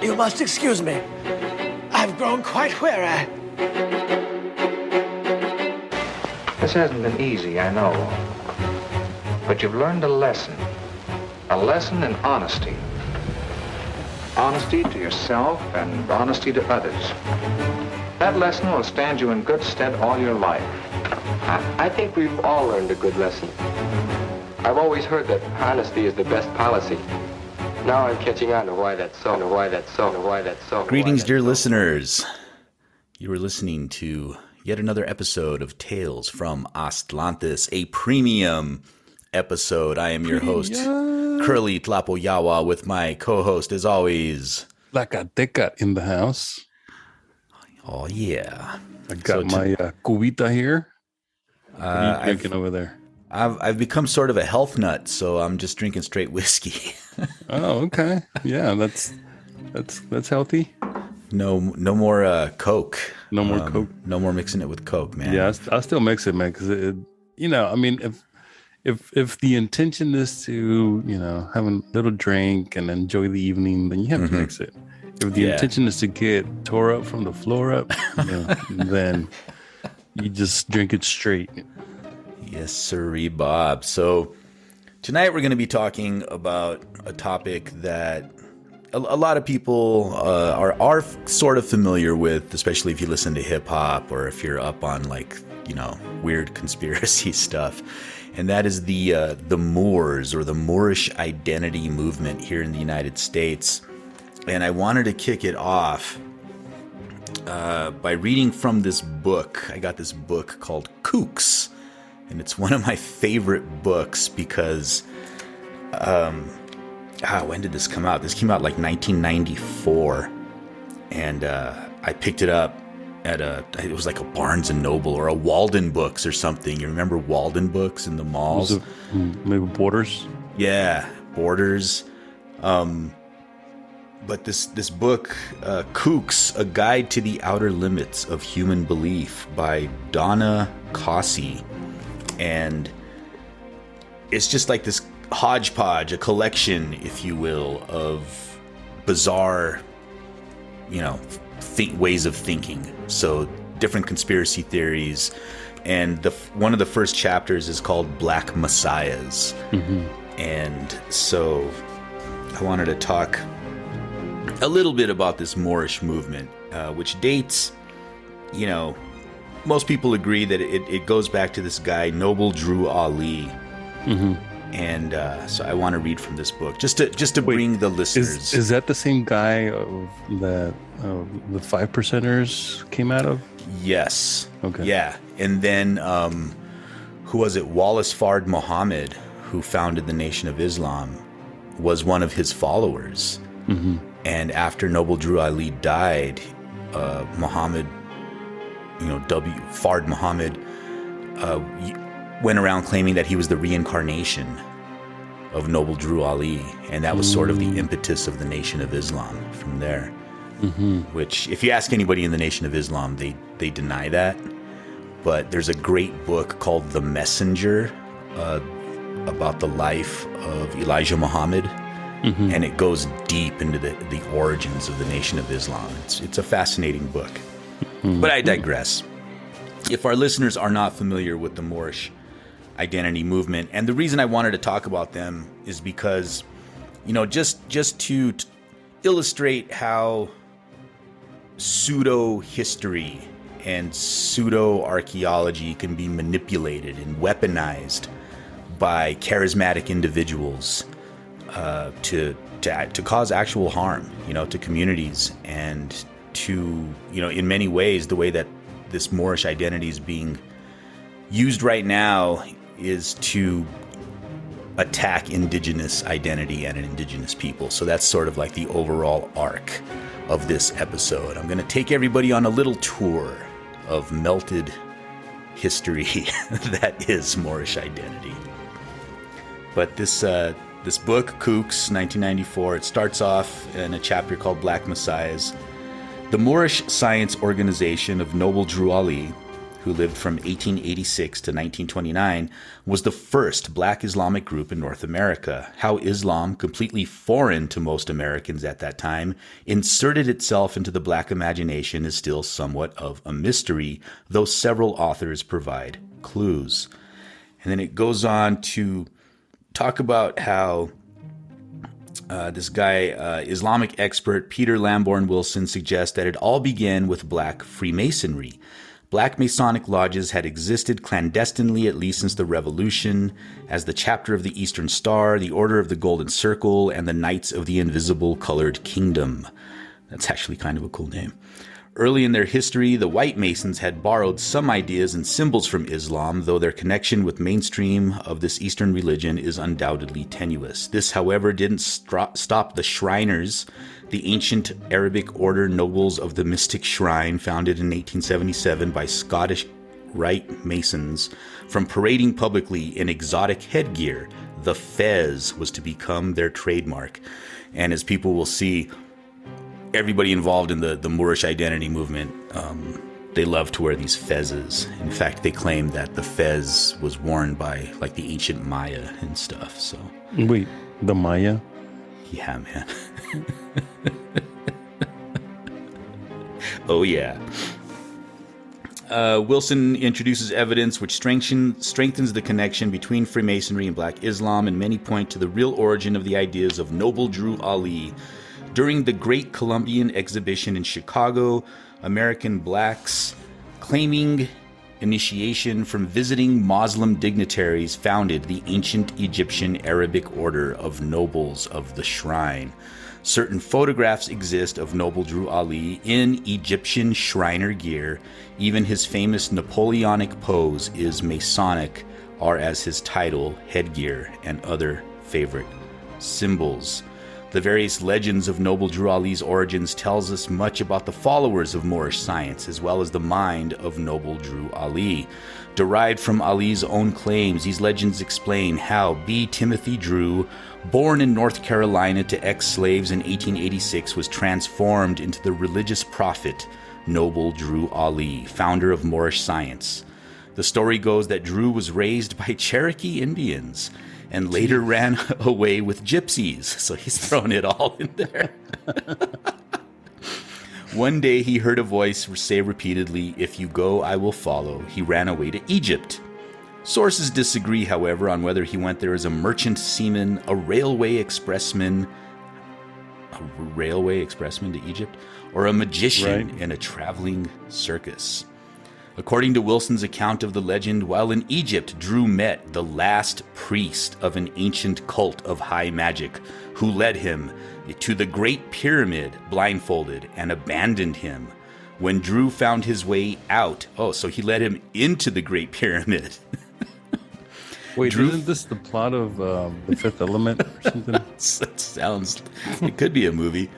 You must excuse me. I've grown quite weary. This hasn't been easy, I know. But you've learned a lesson. A lesson in honesty. Honesty to yourself and honesty to others. That lesson will stand you in good stead all your life. I think we've all learned a good lesson. I've always heard that honesty is the best policy. Now I'm catching on to why that's so, and why that's so, and why that's so. Greetings, dear listeners. You are listening to yet another episode of Tales from Atlantis, a premium episode. I am your host, Kurly Tlapoyawa, with my co-host, as always, Lacateca in the house. Oh, yeah. I got my cubita here. What are you drinking over there? I've become sort of a health nut, so I'm just drinking straight whiskey. Oh, okay. Yeah, that's healthy. No more Coke. No more Coke. No more mixing it with Coke, man. Yeah, I'll still mix it, man, because if the intention is to, have a little drink and enjoy the evening, then you have to mix it. If the intention is to get tore up from the floor up, then you just drink it straight. Yes, sirree, Bob. So tonight we're going to be talking about a topic that a lot of people are sort of familiar with, especially if you listen to hip hop or if you're up on weird conspiracy stuff. And that is the Moors, or the Moorish identity movement here in the United States. And I wanted to kick it off by reading from this book. I got this book called Kooks, and it's one of my favorite books because, when did this come out? This came out like 1994, and I picked it up at it was like a Barnes & Noble or a Walden Books or something. You remember Walden Books in the malls? Was it maybe Borders? Yeah, Borders. But this book, Kooks, A Guide to the Outer Limits of Human Belief by Donna Cossey. And it's just like this hodgepodge, a collection, if you will, of bizarre, ways of thinking. So different conspiracy theories. And one of the first chapters is called Black Messiahs. Mm-hmm. And so I wanted to talk a little bit about this Moorish movement, which dates, most people agree that it goes back to this guy, Noble Drew Ali. Mm-hmm. And so I want to read from this book, just to bring the listeners. Is that the same guy that the 5%ers came out of? Yes. Okay. Yeah. And then, who was it? Wallace Fard Muhammad, who founded the Nation of Islam, was one of his followers. Mm-hmm. And after Noble Drew Ali died, Muhammad, Fard Muhammad, went around claiming that he was the reincarnation of Noble Drew Ali, and that was sort of the impetus of the Nation of Islam from there. Mm-hmm. Which, if you ask anybody in the Nation of Islam, they deny that. But there's a great book called The Messenger about the life of Elijah Muhammad. Mm-hmm. And it goes deep into the origins of the Nation of Islam. It's a fascinating book. Mm-hmm. But I digress. If our listeners are not familiar with the Moorish identity movement, and the reason I wanted to talk about them is because, just to illustrate how pseudo-history and pseudo-archaeology can be manipulated and weaponized by charismatic individuals to cause actual harm, to communities, and to, in many ways, the way that this Moorish identity is being used right now is to attack indigenous identity and indigenous people. So that's sort of like the overall arc of this episode. I'm going to take everybody on a little tour of melted history that is Moorish identity. But this book, Kooks, 1994, it starts off in a chapter called Black Messiahs. The Moorish Science Organization of Noble Drew Ali, who lived from 1886 to 1929, was the first Black Islamic group in North America. How Islam, completely foreign to most Americans at that time, inserted itself into the Black imagination is still somewhat of a mystery, though several authors provide clues. And then it goes on to talk about how this guy, Islamic expert Peter Lamborn Wilson, suggests that it all began with Black Freemasonry. Black Masonic lodges had existed clandestinely at least since the Revolution, as the Chapter of the Eastern Star, the Order of the Golden Circle, and the Knights of the Invisible Colored Kingdom. That's actually kind of a cool name. Early in their history, the White Masons had borrowed some ideas and symbols from Islam, though their connection with mainstream of this Eastern religion is undoubtedly tenuous. This, however, didn't stop the Shriners, the ancient Arabic order nobles of the Mystic Shrine, founded in 1877 by Scottish Rite Masons, from parading publicly in exotic headgear. The fez was to become their trademark. And as people will see, everybody involved in the Moorish identity movement, they love to wear these fezzes. In fact, they claim that the fez was worn by like the ancient Maya and stuff. So wait, the Maya? Yeah, man. Oh yeah. Wilson introduces evidence which strengthens the connection between Freemasonry and Black Islam, and many point to the real origin of the ideas of Noble Drew Ali. During the Great Columbian Exhibition in Chicago, American blacks claiming initiation from visiting Muslim dignitaries founded the ancient Egyptian Arabic order of nobles of the shrine. Certain photographs exist of Noble Drew Ali in Egyptian Shriner gear. Even his famous Napoleonic pose is Masonic, or as his title, headgear, and other favorite symbols. The various legends of Noble Drew Ali's origins tells us much about the followers of Moorish science, as well as the mind of Noble Drew Ali. Derived from Ali's own claims, these legends explain how B. Timothy Drew, born in North Carolina to ex-slaves in 1886, was transformed into the religious prophet Noble Drew Ali, founder of Moorish science. The story goes that Drew was raised by Cherokee Indians and later ran away with gypsies. So he's throwing it all in there. One day he heard a voice say repeatedly, "If you go, I will follow." He ran away to Egypt. Sources disagree, however, on whether he went there as a merchant seaman, a railway expressman to Egypt, or a magician in a traveling circus. According to Wilson's account of the legend, while in Egypt, Drew met the last priest of an ancient cult of high magic, who led him to the Great Pyramid blindfolded and abandoned him. When Drew found his way out, so he led him into the Great Pyramid. Wait, isn't this the plot of The Fifth Element or something? It could be a movie.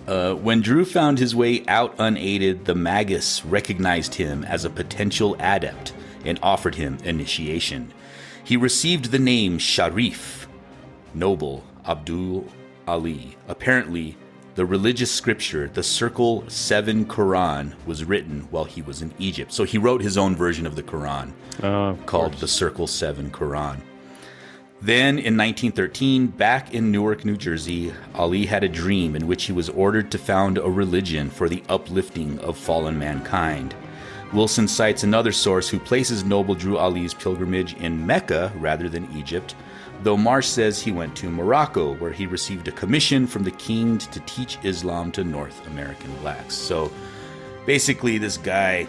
When Drew found his way out unaided, the Magus recognized him as a potential adept and offered him initiation. He received the name Sharif, Noble Abdul Ali. Apparently, the religious scripture, the Circle 7 Quran, was written while he was in Egypt. So he wrote his own version of the Quran, called the Circle 7 Quran. Then, in 1913, back in Newark, New Jersey, Ali had a dream in which he was ordered to found a religion for the uplifting of fallen mankind. Wilson cites another source who places Noble Drew Ali's pilgrimage in Mecca rather than Egypt, though Marsh says he went to Morocco, where he received a commission from the king to teach Islam to North American blacks. So, basically, this guy,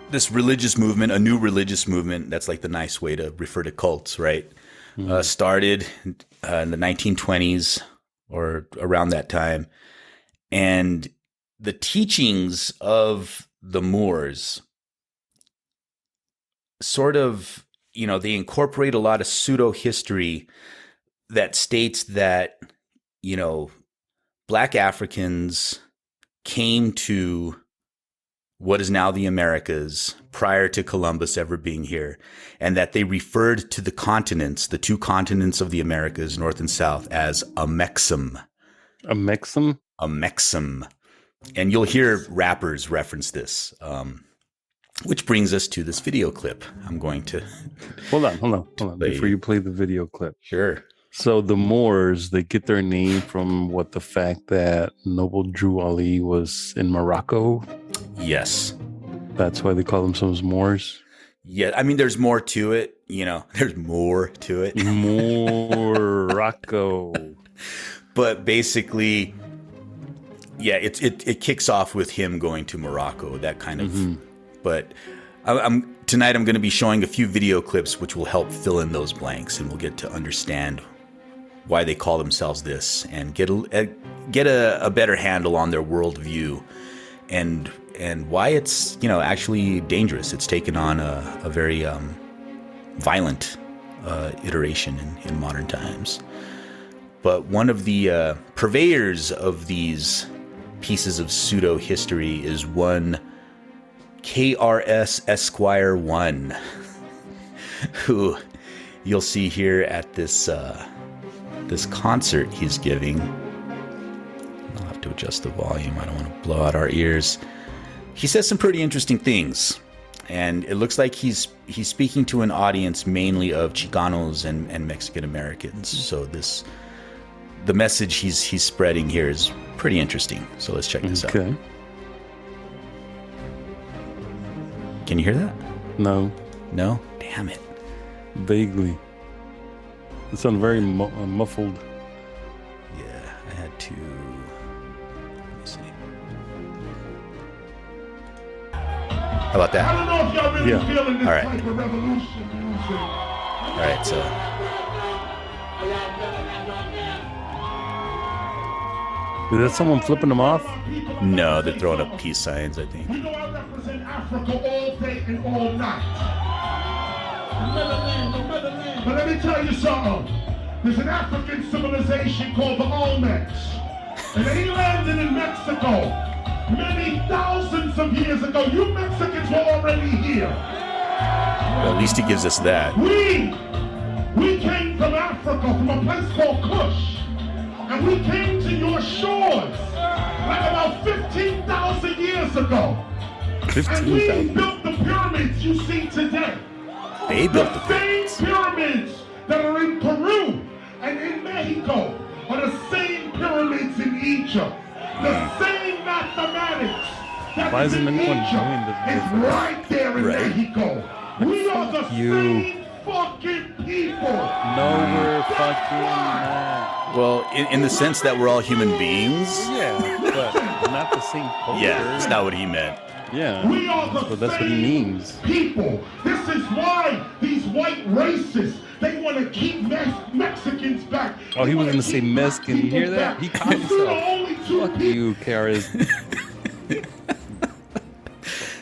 this religious movement, a new religious movement, that's like the nice way to refer to cults, right? Started in the 1920s or around that time. And the teachings of the Moors sort of, they incorporate a lot of pseudo-history that states that, Black Africans came to what is now the Americas prior to Columbus ever being here, and that they referred to the continents, the two continents of the Americas, North and South, as a Mexum. A Mexum? A Mexum. And you'll hear rappers reference this, which brings us to this video clip. I'm going to hold on before you play the video clip. Sure. So the Moors, they get their name from the fact that Noble Drew Ali was in Morocco. Yes. That's why they call themselves Moors. Yeah, I mean, there's more to it. There's more to it. Morocco. But basically, yeah, it kicks off with him going to Morocco, that kind of. Mm-hmm. But tonight I'm going to be showing a few video clips which will help fill in those blanks, and we'll get to understand why they call themselves this, and get a better handle on their worldview, and why it's actually dangerous. It's taken on a very violent iteration in modern times. But one of the purveyors of these pieces of pseudo history is one KRS Esquire 1, who you'll see here at this concert he's giving. I'll have to adjust the volume. I don't want to blow out our ears. He says some pretty interesting things, and it looks like he's speaking to an audience mainly of Chicanos and Mexican Americans. So the message he's spreading here is pretty interesting. So let's check this out. Can you hear that? No. No? Damn it. Vaguely. It sounded very muffled. Yeah, I had to. Let me see. How about that? I don't know if y'all really feeling this All right. type of revolution music. All right, so. Is that someone flipping them off? No, they're throwing up peace signs, I think. You know I represent Africa all day and all night. But let me tell you something. There's an African civilization called the Olmecs. And they landed in Mexico many thousands of years ago. You Mexicans were already here. Well, at least he gives us that. We came from Africa, from a place called Kush. And we came to your shores like about 15,000 years ago. 15,000. And we built the pyramids you see today. They built the same pyramids that are in Peru and in Mexico are the same pyramids in Egypt. The same mathematics that Why is isn't in anyone Egypt doing this? is right there in Mexico. We are the same fucking people. No, we're fucking not. Well, in the sense that we're all human beings. Yeah, but not the same culture. Yeah, that's not what he meant. Yeah, we are the that's what he means. People. This is why these white racists, they want to keep Mexicans back. Oh, he was going to say Mexican. You hear that? He called himself. Fuck you, Karis.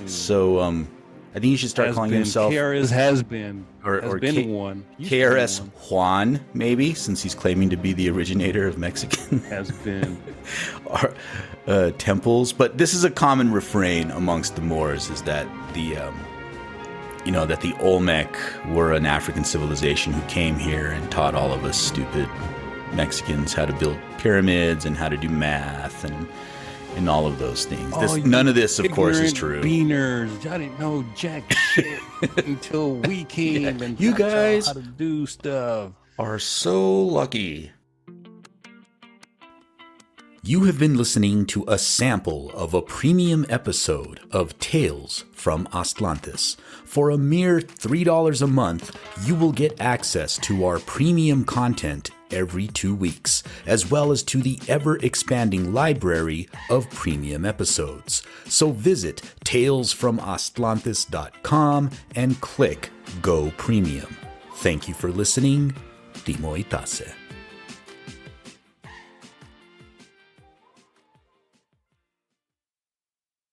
So, I think you should start calling himself. KRS has been. Or one. KRS Juan, maybe, since he's claiming to be the originator of Mexican. Has been. Temples. But this is a common refrain amongst the Moors, is that that the Olmec were an African civilization who came here and taught all of us stupid Mexicans how to build pyramids and how to do math and all of those things. None of this, of course, is true. Beaners, I didn't know jack shit until we came and you guys how to do stuff. Are so lucky. You have been listening to a sample of a premium episode of Tales from Atlantis. For a mere $3 a month, you will get access to our premium content every 2 weeks, as well as to the ever-expanding library of premium episodes. So visit talesfromatlantis.com and click Go Premium. Thank you for listening. Timo Itase.